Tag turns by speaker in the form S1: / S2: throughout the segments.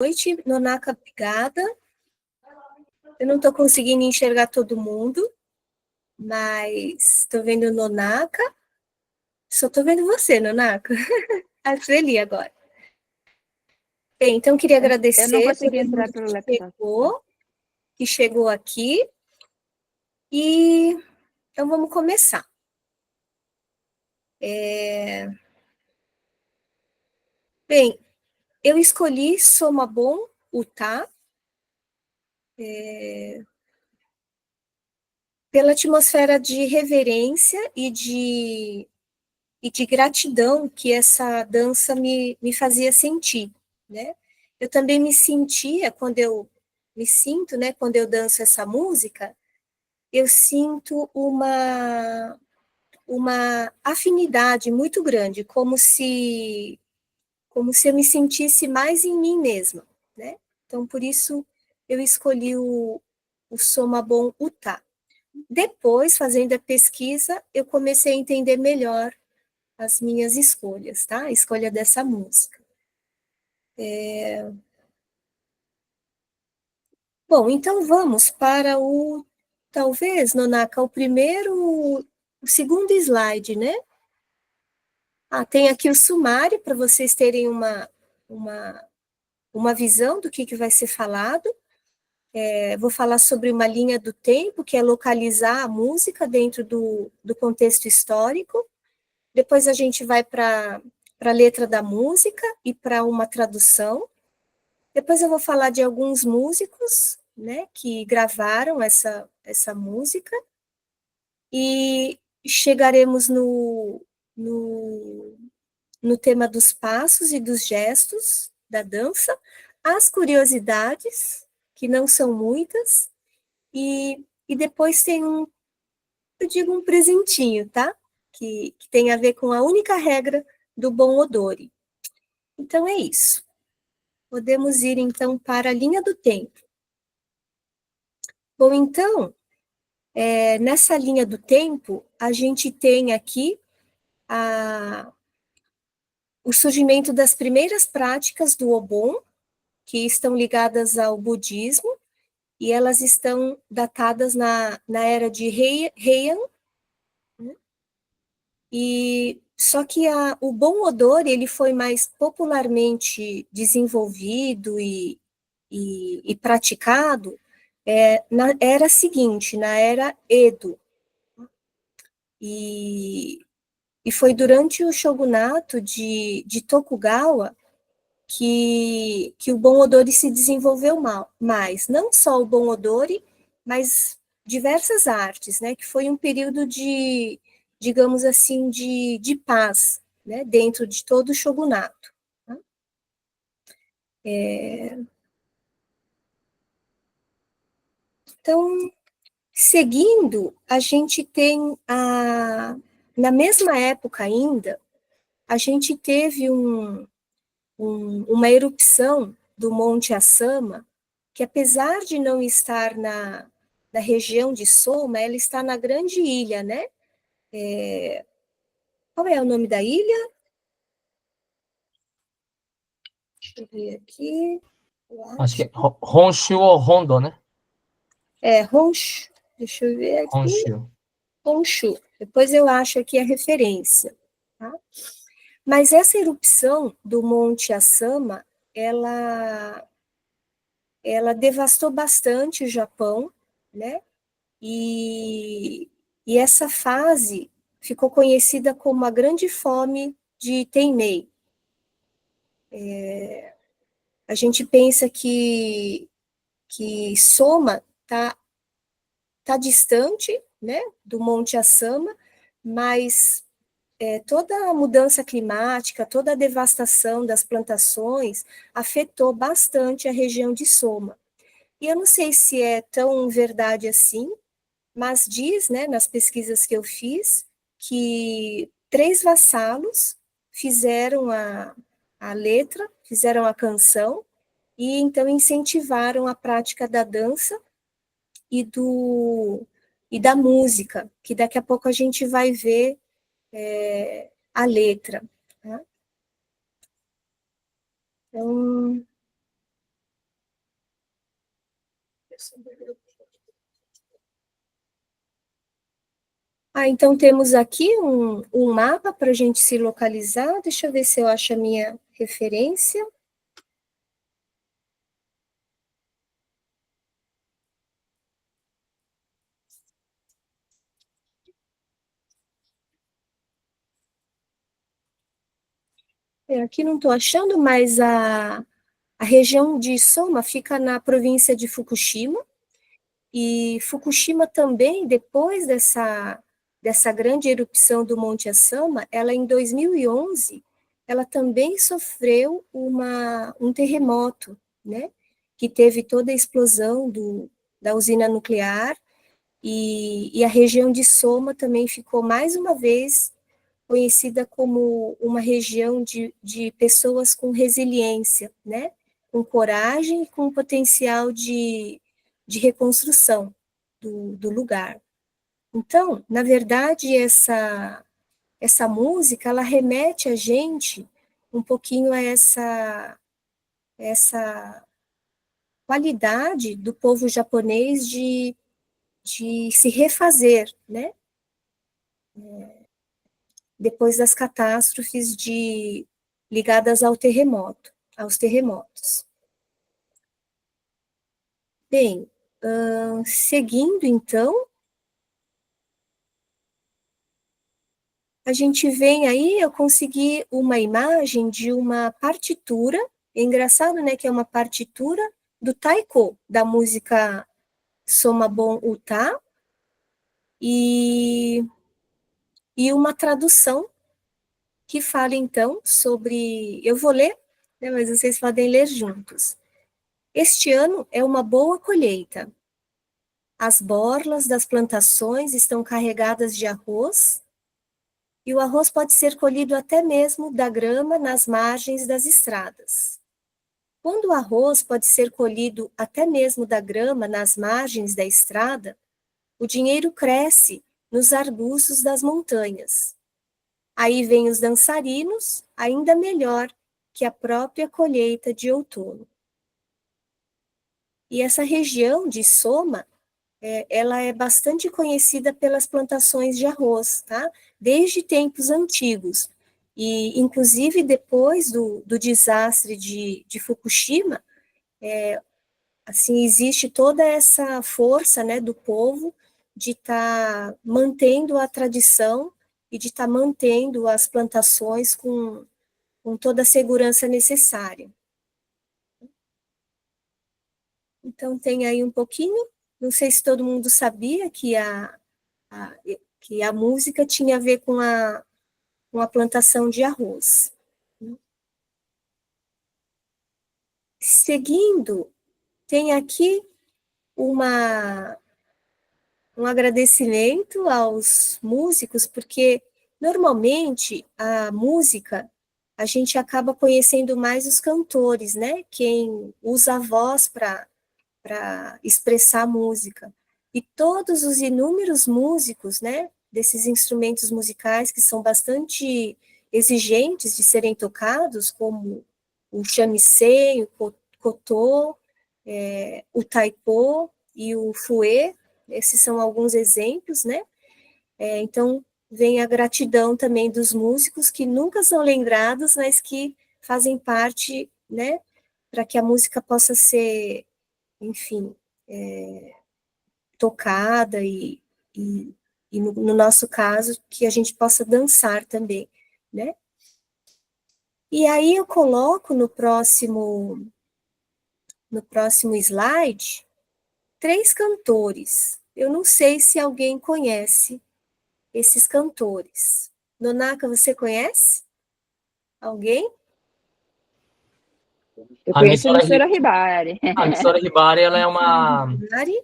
S1: noite, Nonaka, obrigada. Eu não estou conseguindo enxergar todo mundo, mas estou vendo Nonaka. Só estou vendo você, Nonaka. A Sueli agora. Bem, então queria agradecer
S2: eu não consegui
S1: todo
S2: entrar
S1: mundo
S2: pelo laptop.
S1: que chegou aqui. E então vamos começar. Bem, eu escolhi Somabon Utah pela atmosfera de reverência e de gratidão que essa dança me fazia sentir, né? Eu também me sentia, me sinto, né, quando eu danço essa música, eu sinto uma afinidade muito grande, como se eu me sentisse mais em mim mesma, né? Então, por isso, eu escolhi o Somabon Utah. Depois, fazendo a pesquisa, eu comecei a entender melhor as minhas escolhas, tá? A escolha dessa música. Bom, então vamos para talvez, Nonaka, o segundo slide, né? Tem aqui o sumário para vocês terem uma visão do que vai ser falado. Vou falar sobre uma linha do tempo, que é localizar a música dentro do contexto histórico. Depois a gente vai para a letra da música e para uma tradução. Depois eu vou falar de alguns músicos, né, que gravaram essa música. E chegaremos no, no tema dos passos e dos gestos da dança, as curiosidades, que não são muitas, e depois tem eu digo um presentinho, tá? Que tem a ver com a única regra do bom odore. Então é isso. Podemos ir então para a linha do tempo. Bom, então, nessa linha do tempo, a gente tem aqui o surgimento das primeiras práticas do Obon, que estão ligadas ao budismo, e elas estão datadas na era de Heian, né? E só que o bom odor ele foi mais popularmente desenvolvido e praticado na era seguinte, na era Edo. E foi durante o shogunato de Tokugawa que o bom odore se desenvolveu mais. Não só o bom odore, mas diversas artes, né? Que foi um período digamos assim, de paz, né? Dentro de todo o shogunato. Tá? Então, seguindo, a gente tem na mesma época ainda, a gente teve uma erupção do Monte Asama, que apesar de não estar na região de Soma, ela está na grande ilha, né? Qual é o nome da ilha? Deixa eu ver aqui.
S3: Acho que é Honshu ou Hondo, né?
S1: Honshu. Deixa eu ver aqui.
S3: Honshu.
S1: Honshu. Depois eu acho aqui a referência. Tá? Mas essa erupção do Monte Asama, ela devastou bastante o Japão, né? E essa fase ficou conhecida como a Grande Fome de Teimei. A gente pensa que Soma tá distante, né, do Monte Asama, mas toda a mudança climática, toda a devastação das plantações afetou bastante a região de Soma. E eu não sei se é tão verdade assim, mas diz, né, nas pesquisas que eu fiz, que 3 vassalos fizeram a letra, fizeram a canção, e então incentivaram a prática da dança e da música, que daqui a pouco a gente vai ver a letra. Tá? Então, Então temos aqui um mapa para a gente se localizar. Deixa eu ver se eu acho a minha referência. Aqui não estou achando, mas a região de Soma fica na província de Fukushima, e Fukushima também, depois dessa grande erupção do Monte Asama, ela em 2011, ela também sofreu um terremoto, né, que teve toda a explosão da usina nuclear, e a região de Soma também ficou mais uma vez conhecida como uma região de pessoas com resiliência, né? Com coragem e com potencial de reconstrução do lugar. Então, na verdade, essa música, ela remete a gente um pouquinho a essa qualidade do povo japonês de se refazer, né? Depois das catástrofes ligadas aos terremotos. Bem, seguindo então, a gente vem aí, eu consegui uma imagem de uma partitura, é engraçado, né, que é uma partitura do taiko, da música Somabon Uta, e uma tradução que fala, então, sobre... Eu vou ler, né, mas vocês podem ler juntos. Este ano é uma boa colheita. As borlas das plantações estão carregadas de arroz, e o arroz pode ser colhido até mesmo da grama nas margens das estradas. Quando o arroz pode ser colhido até mesmo da grama nas margens da estrada, o dinheiro cresce nos arbustos das montanhas. Aí vêm os dançarinos, ainda melhor que a própria colheita de outono. E essa região de Soma, ela é bastante conhecida pelas plantações de arroz, tá? Desde tempos antigos. E, inclusive, depois do desastre de Fukushima, assim, existe toda essa força, né, do povo de estar mantendo a tradição e de estar mantendo as plantações com toda a segurança necessária. Então, tem aí um pouquinho, não sei se todo mundo sabia que a música tinha a ver com a plantação de arroz. Seguindo, tem aqui um agradecimento aos músicos, porque normalmente a música a gente acaba conhecendo mais os cantores, né? Quem usa a voz para expressar a música. E todos os inúmeros músicos, né, desses instrumentos musicais que são bastante exigentes de serem tocados, como o shamisen, o koto, o taiko e o fouet, esses são alguns exemplos, né? Então, vem a gratidão também dos músicos que nunca são lembrados, mas que fazem parte, né, para que a música possa ser, enfim, tocada e no nosso caso, que a gente possa dançar também, né? E aí eu coloco no próximo slide 3 cantores. Eu não sei se alguém conhece esses cantores. Nonaka, você conhece? Alguém?
S2: Eu conheço a Missora Hibari.
S3: A Missora Hibari, ela é
S1: Mari?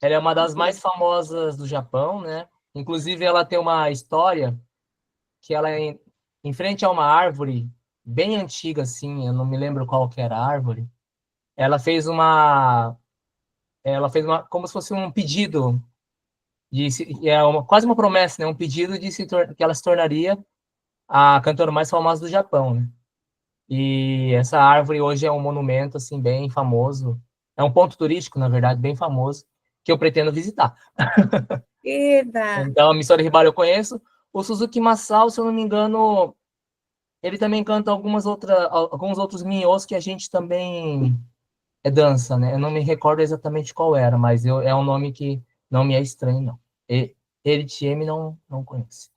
S3: ela é uma das mais famosas do Japão, né? Inclusive, ela tem uma história que ela é em frente a uma árvore bem antiga, assim, eu não me lembro qual que era a árvore. Ela fez como se fosse um pedido quase uma promessa, né? Um pedido que ela se tornaria a cantora mais famosa do Japão, né? E essa árvore hoje é um monumento assim bem famoso É um ponto turístico, na verdade, bem famoso, que eu pretendo visitar.
S1: Eba!
S3: Então, a Missora Hibari eu conheço. O Suzuki Masao, se eu não me engano, ele também canta alguns outros minhôs que a gente também dança, né? Eu não me recordo exatamente qual era, mas é um nome que não me é estranho, não. Eritiem não conheço.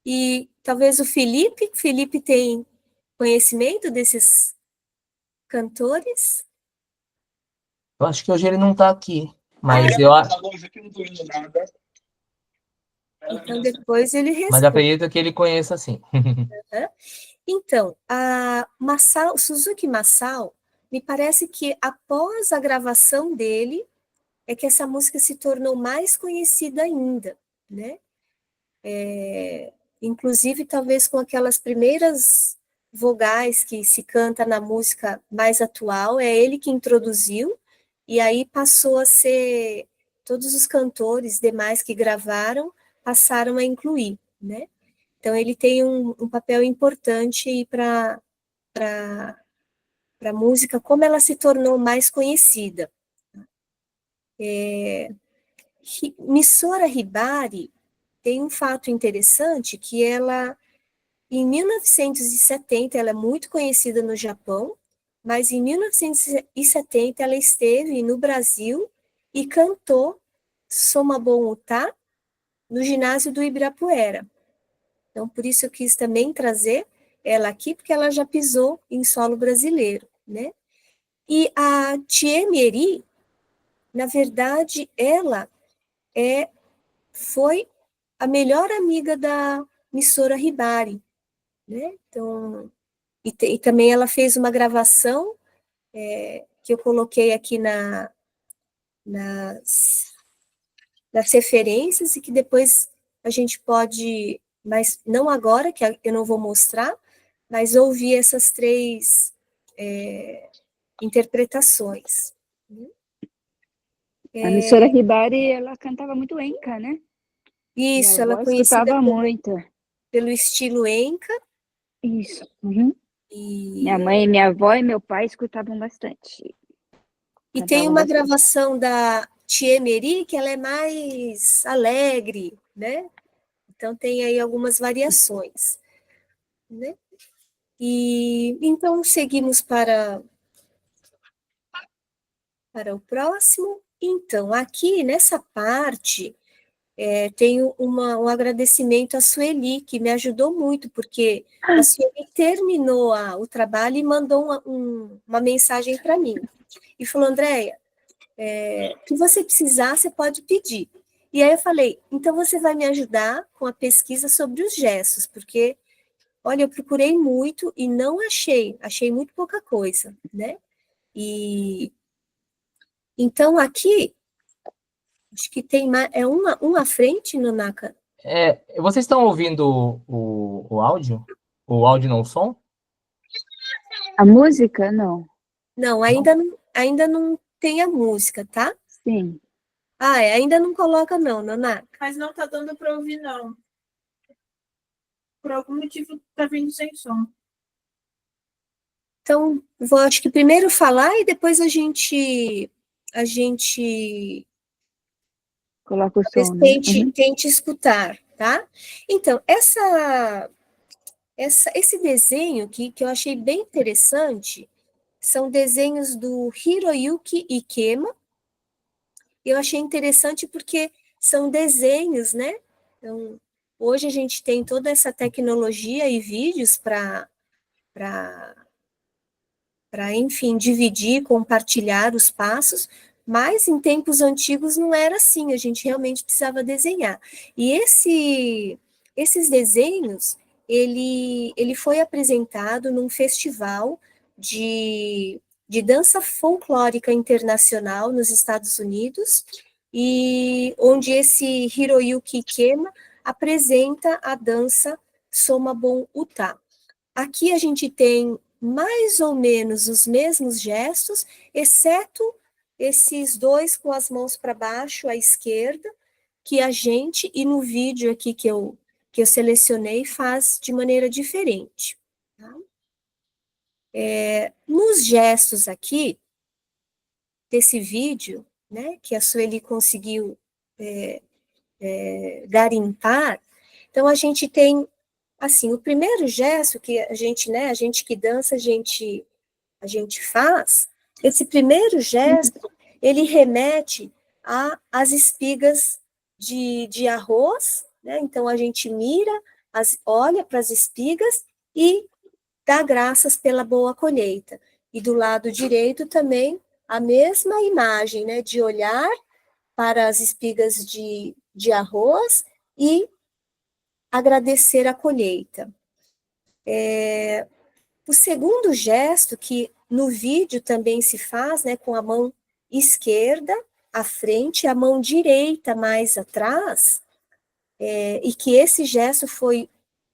S1: E talvez o Felipe tem conhecimento desses cantores?
S3: Eu acho que hoje ele não está aqui, mas eu
S1: Então depois ele
S3: mas
S1: responde.
S3: acredito que ele conheça sim.
S1: Né? Então, Suzuki Masao, me parece que após a gravação dele, é que essa música se tornou mais conhecida ainda, né? Inclusive, talvez com aquelas primeiras vogais que se canta na música mais atual, é ele que introduziu, e aí passou a ser, todos os cantores demais que gravaram passaram a incluir, né? Então, ele tem um papel importante para a música, como ela se tornou mais conhecida. Missora Hibari tem um fato interessante que ela, em 1970, ela é muito conhecida no Japão, mas em 1970 ela esteve no Brasil e cantou Somabon Uta no ginásio do Ibirapuera. Então, por isso eu quis também trazer ela aqui, porque ela já pisou em solo brasileiro, né? E a Thiemeri, na verdade, ela foi a melhor amiga da Missora Hibari, né? Então, e também ela fez uma gravação que eu coloquei aqui nas referências e que depois a gente pode, mas não agora, que eu não vou mostrar, mas ouvir essas três interpretações.
S2: A Missora Hibari, ela cantava muito enka, né?
S1: Isso,
S2: Minha
S1: ela
S2: avó
S1: é conhecida
S2: escutava muito.
S1: pelo estilo enka.
S2: Isso. Uhum.
S1: E,
S2: Minha mãe, minha avó e meu pai escutavam bastante.
S1: e tem
S2: Cantavam
S1: uma
S2: bastante.
S1: gravação da Thiemeri que ela é mais alegre, né? Então tem aí algumas variações, né? E então seguimos para o próximo. Então, aqui nessa parte, tenho um agradecimento à Sueli, que me ajudou muito, porque a Sueli terminou o trabalho e mandou uma mensagem para mim. E falou, Andréia, o que você precisar, você pode pedir. E aí eu falei, então você vai me ajudar com a pesquisa sobre os gestos, porque, olha, eu procurei muito e não achei muito pouca coisa, né? E então aqui, acho que tem mais, uma à frente, Nonaka?
S3: Vocês estão ouvindo o áudio? O áudio não o som?
S2: A música, não.
S1: Não, ainda não tem a música, tá?
S2: Sim.
S1: Ainda não coloca não, Nonaka.
S4: Mas não tá dando para ouvir, não. Por algum motivo tá vindo sem som.
S1: Então, vou acho que primeiro falar e depois a gente
S2: Coloca o som, né? Uhum.
S1: tente escutar, tá? Então, esse desenho que eu achei bem interessante são desenhos do Hiroyuki Ikema. Eu achei interessante porque são desenhos, né? Então, hoje a gente tem toda essa tecnologia e vídeos enfim, dividir, compartilhar os passos, mas em tempos antigos não era assim, a gente realmente precisava desenhar. E esses desenhos, ele foi apresentado num festival de dança folclórica internacional nos Estados Unidos, e onde esse Hiroyuki Ikema apresenta a dança Somabon Uta. Aqui a gente tem mais ou menos os mesmos gestos, exceto esses dois com as mãos para baixo à esquerda, que a gente, e no vídeo aqui que eu selecionei, faz de maneira diferente. Tá? Nos gestos aqui, desse vídeo, né, que a Sueli conseguiu garimpar, então a gente tem, assim, o primeiro gesto que a gente, né, a gente que dança, a gente faz, esse primeiro gesto, ele remete às espigas de arroz, né, então a gente mira, olha para as espigas e dá graças pela boa colheita. E do lado direito também, a mesma imagem, né, de olhar para as espigas de arroz e agradecer a colheita. O segundo gesto, que no vídeo também se faz, né, com a mão esquerda à frente, a mão direita mais atrás, e que esse gesto foi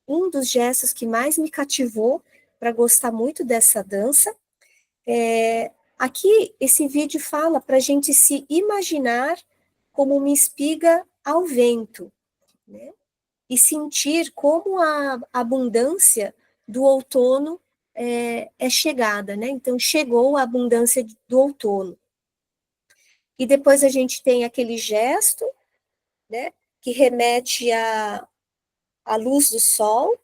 S1: um dos gestos que mais me cativou para gostar muito dessa dança. Aqui, esse vídeo fala para a gente se imaginar como uma espiga ao vento, né? E sentir como a abundância do outono é chegada, né? Então, chegou a abundância do outono. E depois a gente tem aquele gesto, né? Que remete à luz do sol,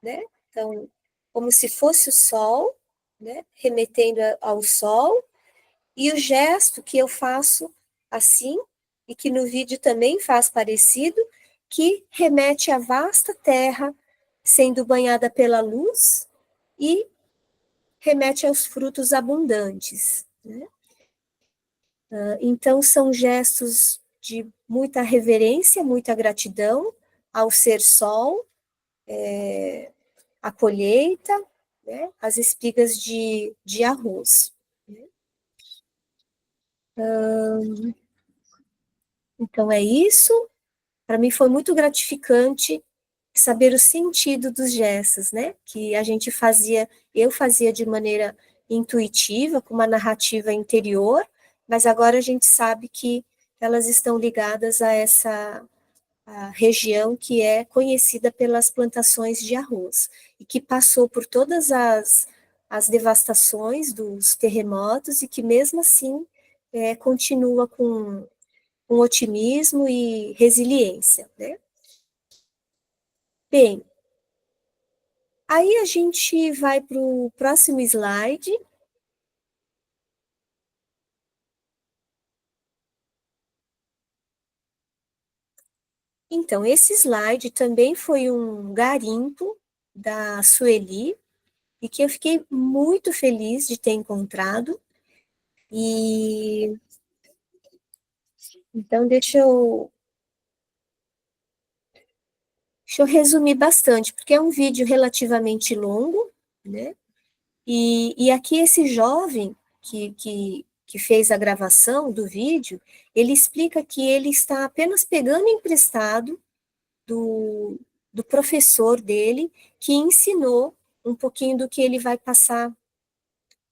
S1: né? Então, como se fosse o sol, né? Remetendo ao sol. E o gesto que eu faço assim, e que no vídeo também faz parecido, que remete à vasta terra sendo banhada pela luz e remete aos frutos abundantes, né? Então, são gestos de muita reverência, muita gratidão ao ser sol, a colheita, né? As espigas de arroz. Né? Então, é isso. Para mim foi muito gratificante saber o sentido dos gestos, né? Que a gente fazia, eu fazia de maneira intuitiva, com uma narrativa interior, mas agora a gente sabe que elas estão ligadas a essa região que é conhecida pelas plantações de arroz, e que passou por todas as devastações dos terremotos, e que mesmo assim continua com otimismo e resiliência, né? Bem, aí a gente vai para o próximo slide. Então, esse slide também foi um garimpo da Sueli, e que eu fiquei muito feliz de ter encontrado. E então, deixa eu resumir bastante, porque é um vídeo relativamente longo, né? E aqui esse jovem que fez a gravação do vídeo, ele explica que ele está apenas pegando emprestado do professor dele, que ensinou um pouquinho do que ele vai passar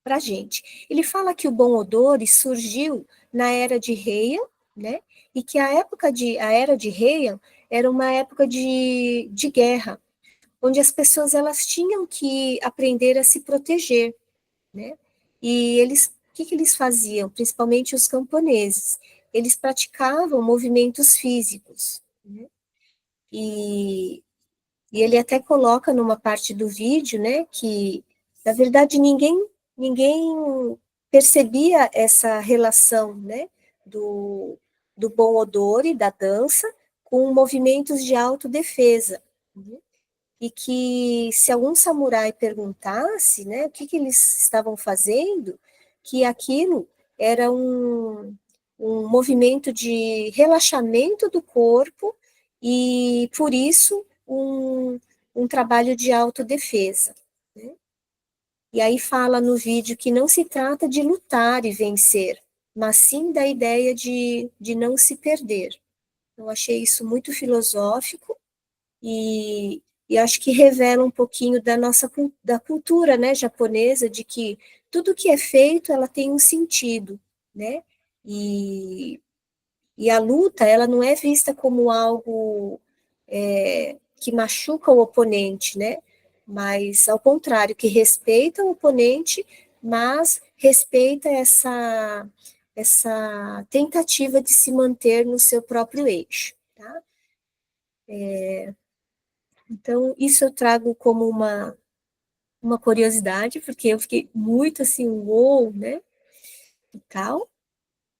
S1: para a gente. Ele fala que o bom odor surgiu na era de Heian, né? E que a era de Heian era uma época de guerra, onde as pessoas elas tinham que aprender a se proteger, né? E o que eles faziam? Principalmente os camponeses, eles praticavam movimentos físicos, né? E ele até coloca numa parte do vídeo, né, que na verdade ninguém percebia essa relação, né, do bom odor e da dança com movimentos de autodefesa, né? E que se algum samurai perguntasse, né, o que eles estavam fazendo, que aquilo era um movimento de relaxamento do corpo e, por isso, um trabalho de autodefesa. Né? E aí fala no vídeo que não se trata de lutar e vencer, mas sim da ideia de não se perder. Eu achei isso muito filosófico e acho que revela um pouquinho da cultura, né, japonesa, de que tudo que é feito, ela tem um sentido, né, e a luta, ela não é vista como algo que machuca o oponente, né, mas, ao contrário, que respeita o oponente, mas respeita essa tentativa de se manter no seu próprio eixo, tá? Então, isso eu trago como uma curiosidade, porque eu fiquei muito assim, uou, né, e tal.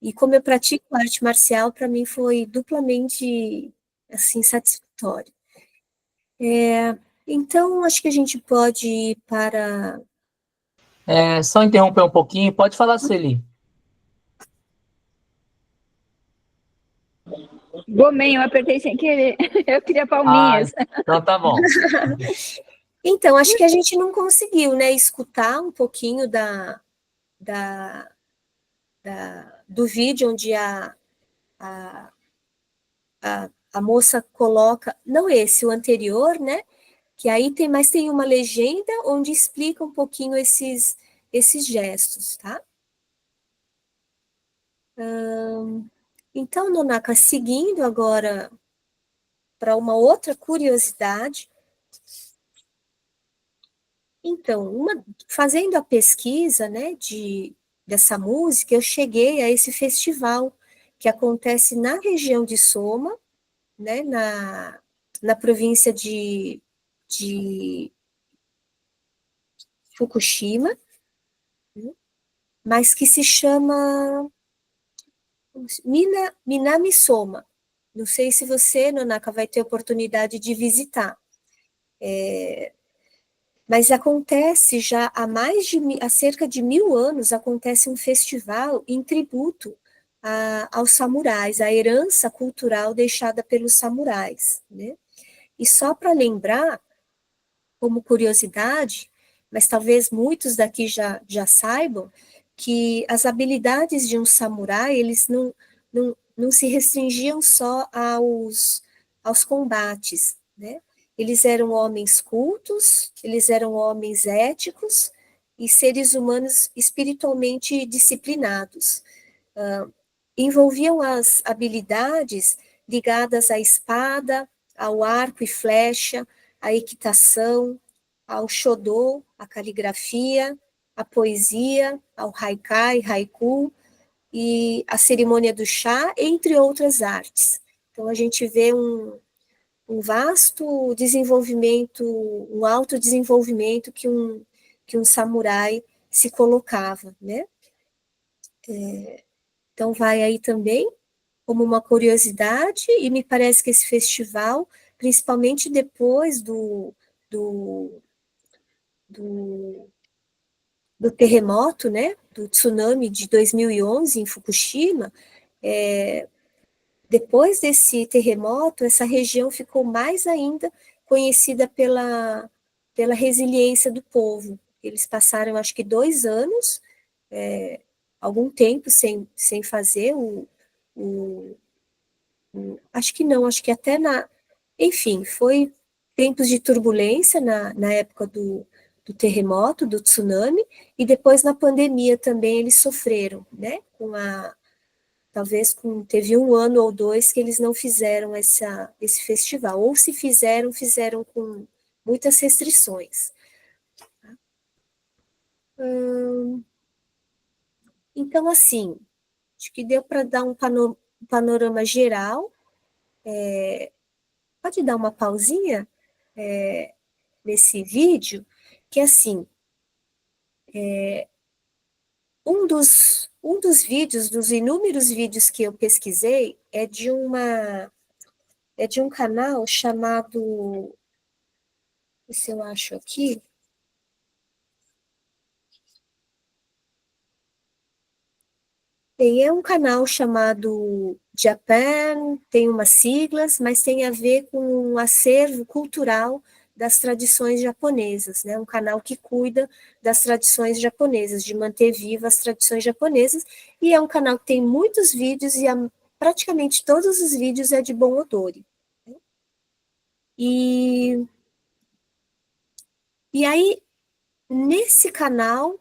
S1: E como eu pratico arte marcial, para mim foi duplamente, assim, satisfatório. Então, acho que a gente pode ir para...
S3: Só interromper um pouquinho, pode falar, Sueli.
S2: Gomem, eu apertei sem querer. Eu queria
S3: Ah,
S2: palminhas.
S3: então tá bom.
S1: Então, acho que a gente não conseguiu, né, escutar um pouquinho do vídeo onde a, a moça coloca, não esse, o anterior, né, que aí tem uma legenda onde explica um pouquinho esses gestos, tá? Então, Nonaka, seguindo agora para uma outra curiosidade. Então, fazendo a pesquisa, né, dessa música, eu cheguei a esse festival que acontece na região de Soma, né, na província de Fukushima, né, mas que se chama Minami Soma. Não sei se você, Nonaka, vai ter oportunidade de visitar. Mas acontece já há cerca de 1000 anos, acontece um festival em tributo aos samurais, à herança cultural deixada pelos samurais, né? E só para lembrar, como curiosidade, mas talvez muitos daqui já saibam, que as habilidades de um samurai, eles não se restringiam só aos combates, né? Eles eram homens cultos, eles eram homens éticos e seres humanos espiritualmente disciplinados. Envolviam as habilidades ligadas à espada, ao arco e flecha, à equitação, ao shodô, à caligrafia, à poesia, ao haikai, haiku, e a cerimônia do chá, entre outras artes. Então, a gente vê um vasto desenvolvimento, um alto desenvolvimento que um samurai se colocava, né? Então, vai aí também como uma curiosidade, e me parece que esse festival, principalmente depois do, do, do terremoto, né, do tsunami de 2011 em Fukushima, depois desse terremoto, essa região ficou mais ainda conhecida pela resiliência do povo. Eles passaram, acho que 2 anos, algum tempo sem fazer acho que não, acho que até enfim, foi tempos de turbulência na época do terremoto, do tsunami, e depois na pandemia também eles sofreram, né, teve 1 ano ou 2 que eles não fizeram esse festival, ou se fizeram com muitas restrições. Então, assim, acho que deu para dar um panorama geral. Pode dar uma pausinha nesse vídeo, que assim, um dos vídeos, dos inúmeros vídeos que eu pesquisei, é de um canal chamado, se eu acho aqui, é um canal chamado Japan, tem umas siglas, mas tem a ver com um acervo cultural das tradições japonesas, né? Um canal que cuida das tradições japonesas, de manter vivas as tradições japonesas, e é um canal que tem muitos vídeos, e praticamente todos os vídeos é de Bon Odori. Né? E aí, nesse canal,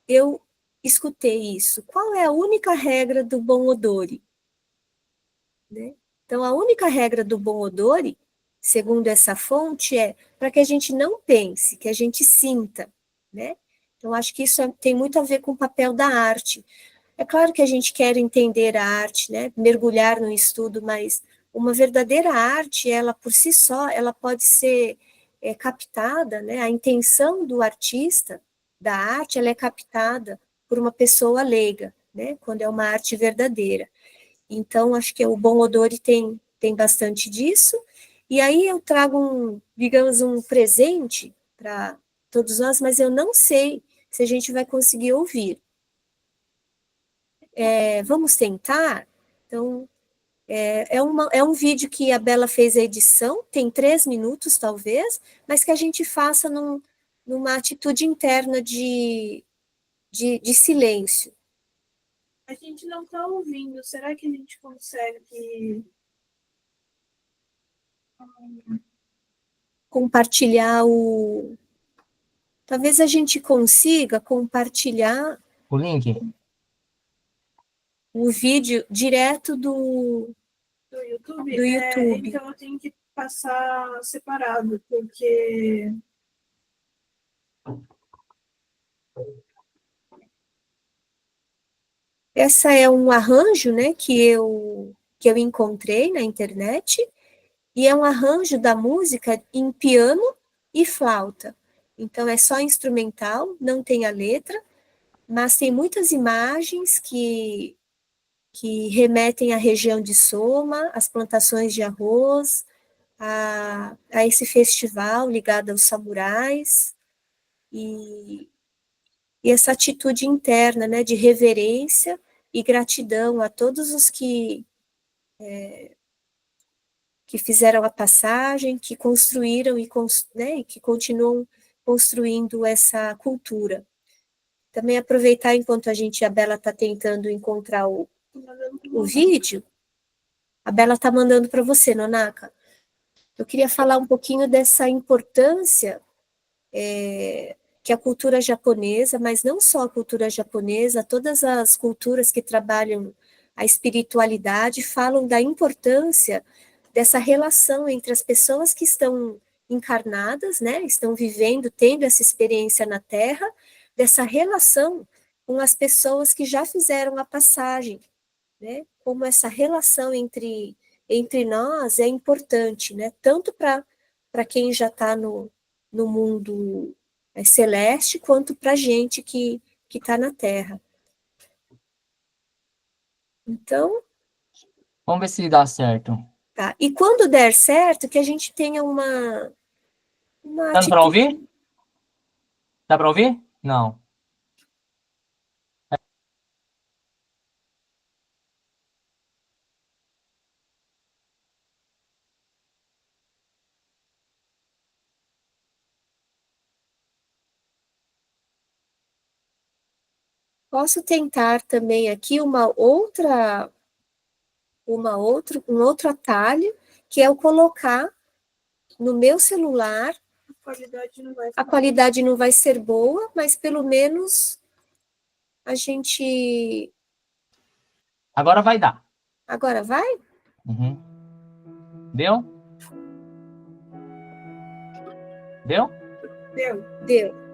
S1: eu escutei isso. Qual é a única regra do Bon Odori? Né? Então, a única regra do Bon Odori, segundo essa fonte, é para que a gente não pense, que a gente sinta. Né? Então, acho que isso tem muito a ver com o papel da arte. É claro que a gente quer entender a arte, né, mergulhar no estudo, mas uma verdadeira arte, ela por si só, ela pode ser captada, né, a intenção do artista, da arte, ela é captada por uma pessoa leiga, né, quando é uma arte verdadeira. Então, acho que o Bom Odori tem bastante disso, e aí eu trago digamos, um presente para todos nós, mas eu não sei se a gente vai conseguir ouvir. Vamos tentar? Então, é um vídeo que a Bela fez a edição, tem 3 minutos, talvez, mas que a gente faça numa atitude interna de silêncio.
S4: A gente não está ouvindo. Será que a gente consegue
S1: Compartilhar Talvez a gente consiga compartilhar
S3: O link?
S1: o vídeo direto do
S4: YouTube?
S1: do YouTube.
S4: Então eu tenho que passar separado, porque
S1: Essa é um arranjo, né, que eu encontrei na internet, e é um arranjo da música em piano e flauta. Então é só instrumental, não tem a letra, mas tem muitas imagens que remetem à região de Soma, às plantações de arroz, a esse festival ligado aos samurais, e essa atitude interna, né, de reverência e gratidão a todos os que fizeram a passagem, que construíram né, e que continuam construindo essa cultura. Também aproveitar enquanto a Bela está tentando encontrar o vídeo, a Bela está mandando para você, Nonaka. Eu queria falar um pouquinho dessa importância que a cultura japonesa, mas não só a cultura japonesa, todas as culturas que trabalham a espiritualidade falam da importância dessa relação entre as pessoas que estão encarnadas, né, estão vivendo, tendo essa experiência na Terra, dessa relação com as pessoas que já fizeram a passagem, né, como essa relação entre nós é importante, né, tanto para quem já está no mundo celeste, quanto para a gente que está na Terra. Então,
S3: Vamos ver se dá certo.
S1: tá. E quando der certo, que a gente tenha uma
S3: Dando para
S1: atitude.
S3: ouvir? Dá para ouvir? Não.
S1: Posso tentar também aqui um outro atalho, que é eu colocar no meu celular. A qualidade não vai ser boa, mas pelo menos a gente.
S3: Agora vai dar.
S1: Agora vai?
S3: Uhum. Deu? Deu?
S1: Deu.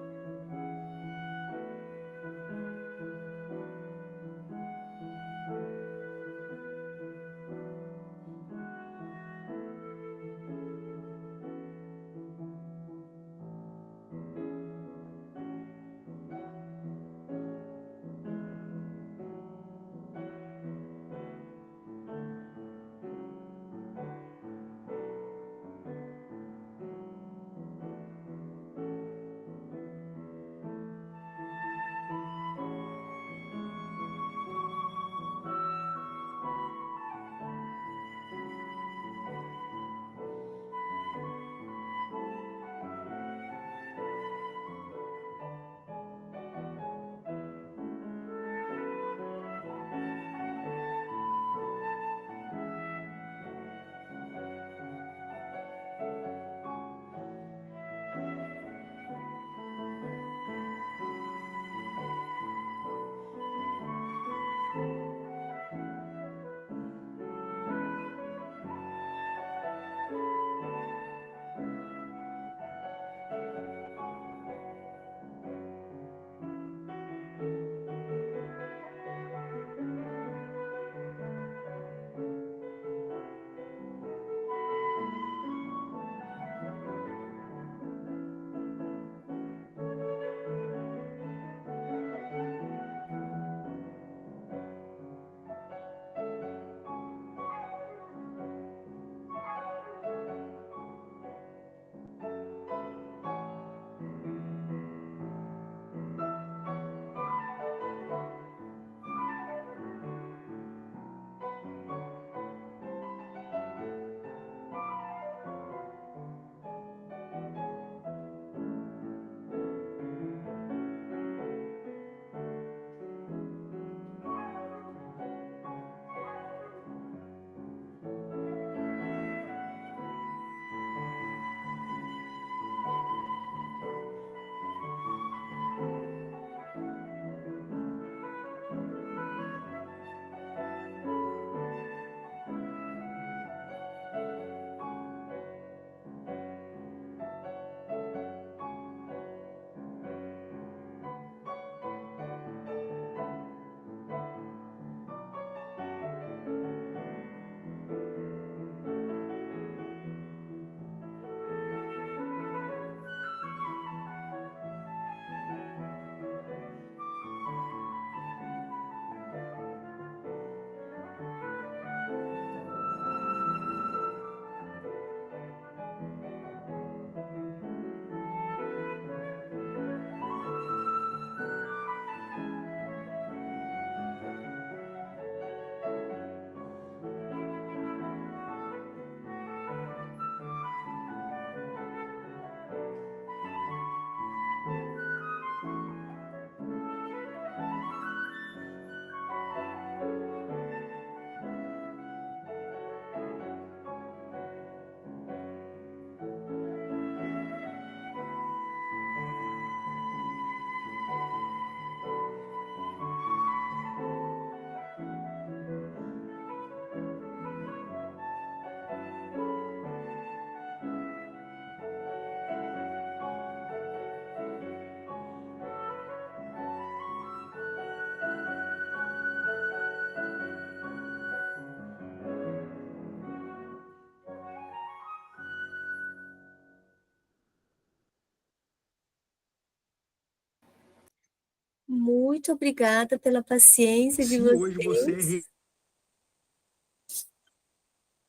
S1: muito obrigada pela paciência de
S5: Se hoje você
S1: vocês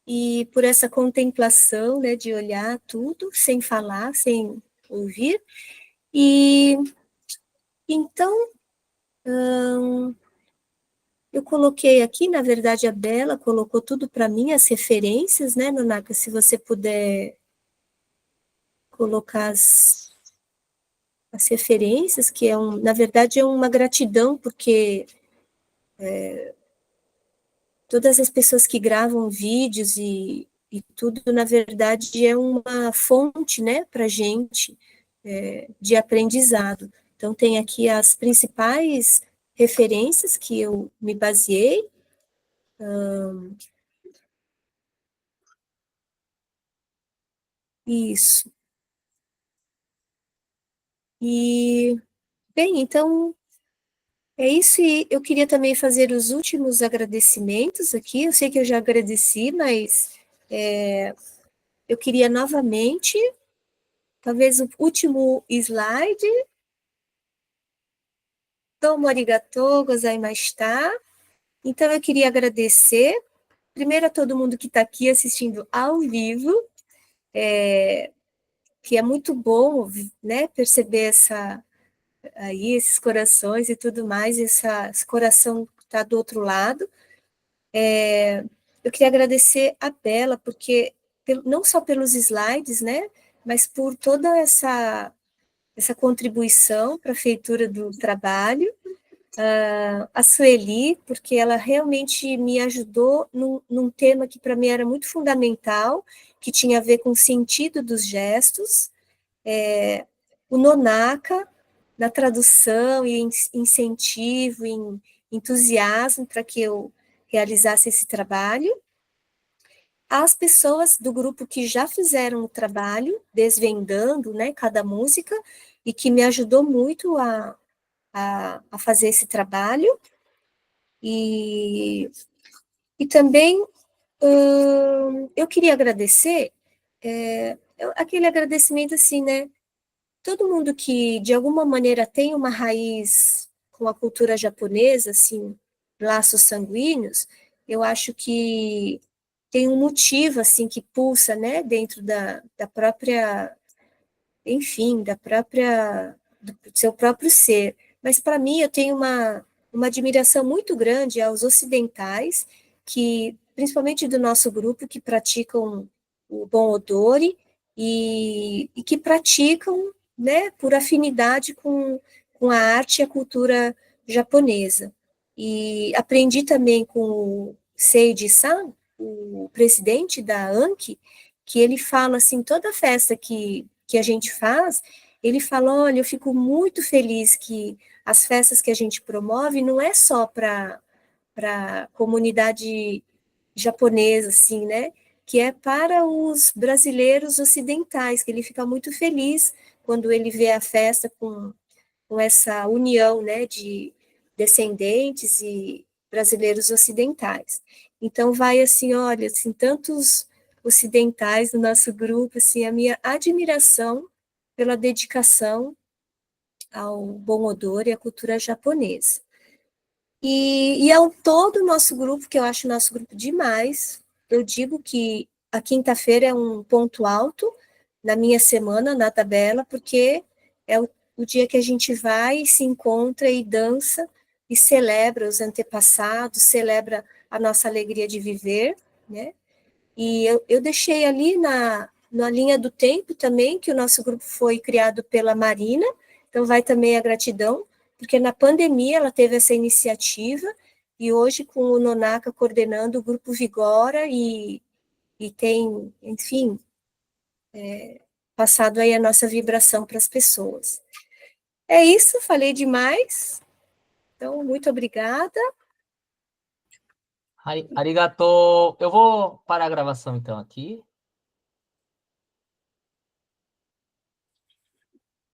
S1: e por essa contemplação, né, de olhar tudo sem falar, sem ouvir. E então, eu coloquei aqui, na verdade, a Bela colocou tudo para mim, as referências, né, Nonaka, se você puder colocar as referências, que é na verdade é uma gratidão, porque todas as pessoas que gravam vídeos e tudo, na verdade, é uma fonte, né, para a gente, de aprendizado. Então, tem aqui as principais referências que eu me baseei. Isso. E, bem, então, é isso. E eu queria também fazer os últimos agradecimentos aqui. Eu sei que eu já agradeci, mas eu queria novamente, talvez o último slide. Domo arigatou gozaimashita. Então, eu queria agradecer, primeiro a todo mundo que está aqui assistindo ao vivo, que é muito bom, né, perceber aí esses corações e tudo mais, esse coração que está do outro lado. Eu queria agradecer a Bela, porque não só pelos slides, né, mas por toda essa contribuição para a feitura do trabalho. A Sueli, porque ela realmente me ajudou num tema que para mim era muito fundamental, que tinha a ver com o sentido dos gestos. O Nonaka, na tradução e incentivo, em entusiasmo para que eu realizasse esse trabalho. As pessoas do grupo que já fizeram o trabalho, desvendando, né, cada música, e que me ajudou muito a fazer esse trabalho. E também eu queria agradecer, aquele agradecimento assim, né? Todo mundo que, de alguma maneira, tem uma raiz com a cultura japonesa, assim, laços sanguíneos, eu acho que tem um motivo, assim, que pulsa, né, dentro da própria, enfim, do seu próprio ser. Mas, para mim, eu tenho uma admiração muito grande aos ocidentais, que, principalmente do nosso grupo, que praticam o Bon Odori e que praticam, né, por afinidade com a arte e a cultura japonesa. E aprendi também com o Seiji-san, o presidente da Anki, que ele fala assim, toda festa que a gente faz, ele fala, olha, eu fico muito feliz que as festas que a gente promove não é só para a comunidade japonesa, assim, né? Que é para os brasileiros ocidentais, que ele fica muito feliz quando ele vê a festa com essa união, né, de descendentes e brasileiros ocidentais. Então, vai assim, olha, assim, tantos ocidentais no nosso grupo, assim, a minha admiração pela dedicação ao Bon Odor e à cultura japonesa. E ao todo o nosso grupo, que eu acho o nosso grupo demais, eu digo que a quinta-feira é um ponto alto na minha semana, na tabela, porque é o dia que a gente vai, se encontra e dança e celebra os antepassados, celebra a nossa alegria de viver, né? E eu deixei ali na linha do tempo também, que o nosso grupo foi criado pela Marina, então vai também a gratidão, porque na pandemia ela teve essa iniciativa, e hoje com o Nonaka coordenando, o grupo vigora e tem, enfim, passado aí a nossa vibração para as pessoas. É isso, falei demais, então muito obrigada.
S3: Arigato. Eu vou parar a gravação então aqui.